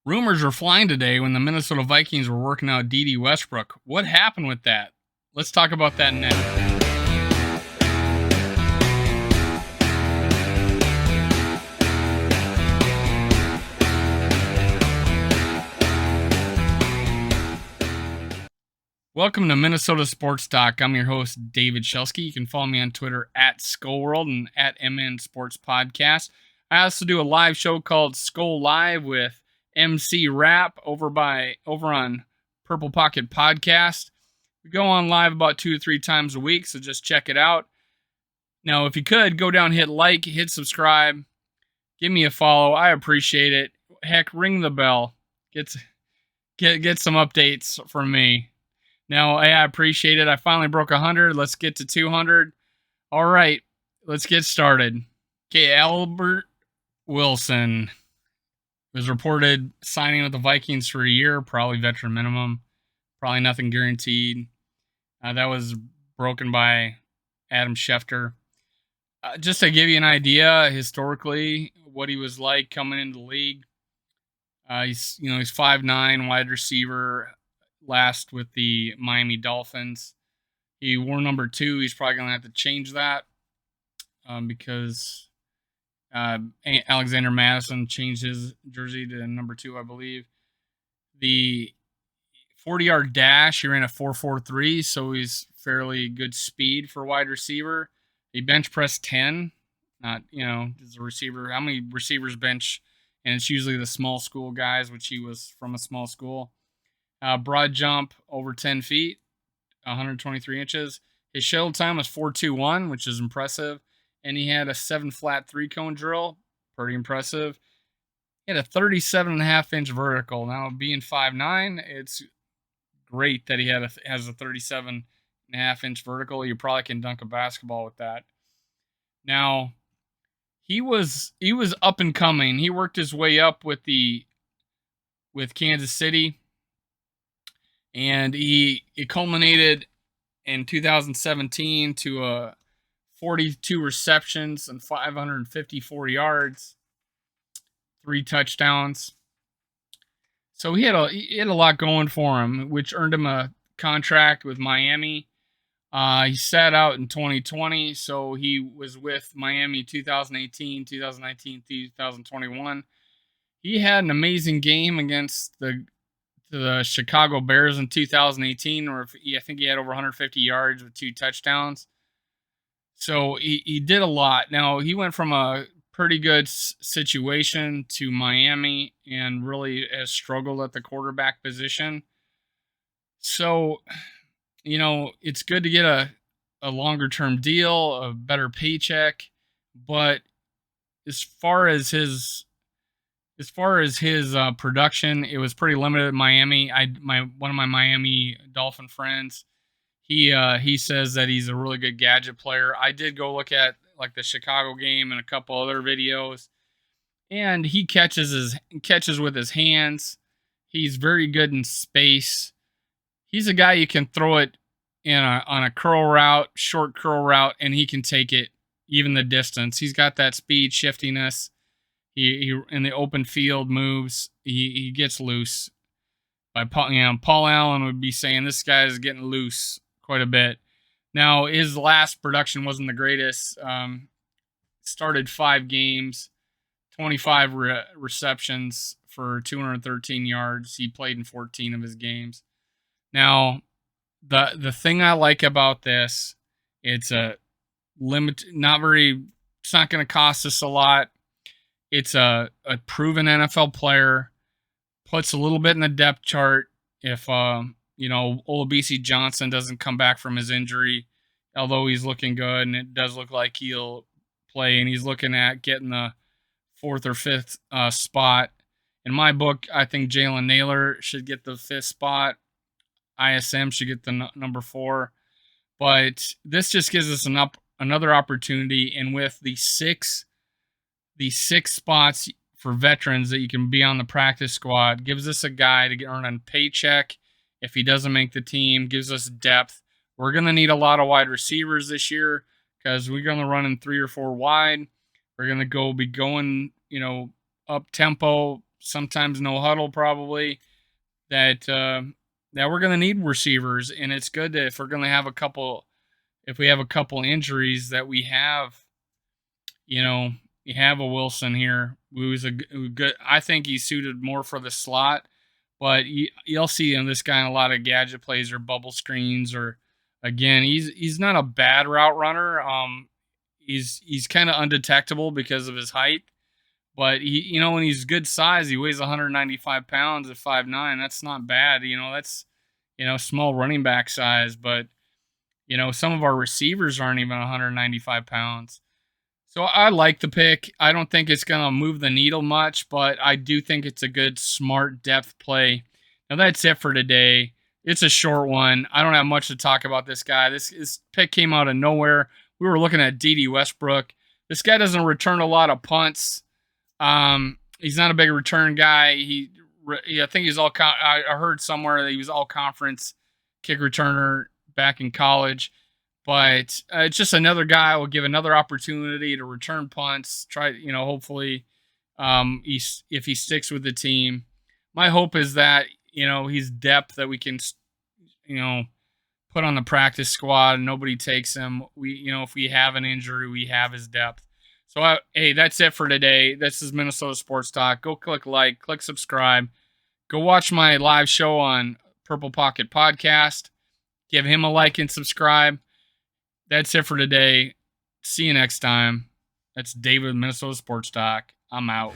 Rumors were flying today when the Minnesota Vikings were working out D.D. Westbrook. What happened with that? Let's talk about that next. Welcome to Minnesota Sports Talk. I'm your host, David Shelsky. You can follow me on Twitter at Skolworld and at MN Sports Podcast. I also do a live show called Skol Live with MC Rap over on Purple Pocket Podcast. We go on live about 2 to 3 times a week, so just check it out. Now, if you could, go down, hit like, hit subscribe, give me a follow. I appreciate it. Heck, ring the bell. Get some updates from me. Now, I appreciate it. I finally broke 100. Let's get to 200. All right, let's get started. Okay, Albert Wilson was reported signing with the Vikings for a year, probably veteran minimum, probably nothing guaranteed. That was broken by Adam Schefter. Just to give you an idea, historically, what he was like coming into the league. He's 5'9", wide receiver. Last with the Miami Dolphins. He wore number 2. He's probably going to have to change that because Alexander Madison changed his jersey to number 2, I believe. The 40-yard dash, he ran a 4.43, so he's fairly good speed for wide receiver. He bench pressed 10. Not, as a receiver. How many receivers bench? And it's usually the small school guys, which he was from a small school. Broad jump over 10 feet, 123 inches. His shuttle time was 4.21, which is impressive. And he had a 7-flat 3-cone drill, pretty impressive. He had a 37.5-inch vertical. Now, being 5'9", it's great that he has a 37.5-inch vertical. You probably can dunk a basketball with that. Now, he was up and coming. He worked his way up with Kansas City. And it culminated in 2017 to 42 receptions and 554 yards, 3 touchdowns. So he had a lot going for him, which earned him a contract with Miami. He sat out in 2020, so he was with Miami 2018, 2019, 2021. He had an amazing game against the Chicago Bears in 2018, where I think he had over 150 yards with 2 touchdowns. So he did a lot. Now, he went from a pretty good situation to Miami and really has struggled at the quarterback position. So, it's good to get a longer-term deal, a better paycheck, but as far as his production, it was pretty limited at Miami. One of my Miami Dolphin friends, he says that he's a really good gadget player. I did go look at like the Chicago game and a couple other videos, and he catches with his hands. He's very good in space. He's a guy you can throw it on a curl route, short curl route, and he can take it even the distance. He's got that speed, shiftiness. He in the open field moves. He gets loose. Paul Allen would be saying this guy is getting loose quite a bit. Now, his last production wasn't the greatest. Started 5 games, 25 receptions for 213 yards. He played in 14 of his games. Now, the thing I like about this, it's a limit. It's not going to cost us a lot. It's a proven NFL player, puts a little bit in the depth chart if, Olabisi Johnson doesn't come back from his injury, although he's looking good, and it does look like he'll play, and he's looking at getting the 4th or 5th spot. In my book, I think Jalen Naylor should get the 5th spot. ISM should get the number 4. But this just gives us another opportunity, and with the 6 spots for veterans that you can be on the practice squad, gives us a guy to earn a paycheck if he doesn't make the team, gives us depth. We're going to need a lot of wide receivers this year because we're going to run in 3 or 4 wide. We're going to be going, up tempo, sometimes no huddle probably that that we're gonna need receivers, and it's good that if we're gonna have a couple, if we have a couple injuries that we have, you know, you have a Wilson here who's a good. I think he's suited more for the slot, but you'll see in this guy in a lot of gadget plays or bubble screens or again, he's not a bad route runner. He's kind of undetectable because of his height, but when he's good size, he weighs 195 pounds at 5'9". That's not bad. That's small running back size, but some of our receivers aren't even 195 pounds. So I like the pick. I don't think it's going to move the needle much, but I do think it's a good, smart depth play. Now that's it for today. It's a short one. I don't have much to talk about this guy. This pick came out of nowhere. We were looking at D.D. Westbrook. This guy doesn't return a lot of punts. He's not a big return guy. I think he's I heard somewhere that he was all conference kick returner back in college. But it's just another guy will give another opportunity to return punts. Try, hopefully, if he sticks with the team. My hope is that he's depth that we can, you know, put on the practice squad and nobody takes him. If we have an injury, we have his depth. So, hey, that's it for today. This is Minnesota Sports Talk. Go click like, click subscribe. Go watch my live show on Purple Pocket Podcast. Give him a like and subscribe. That's it for today. See you next time. That's David, Minnesota Sports Talk. I'm out.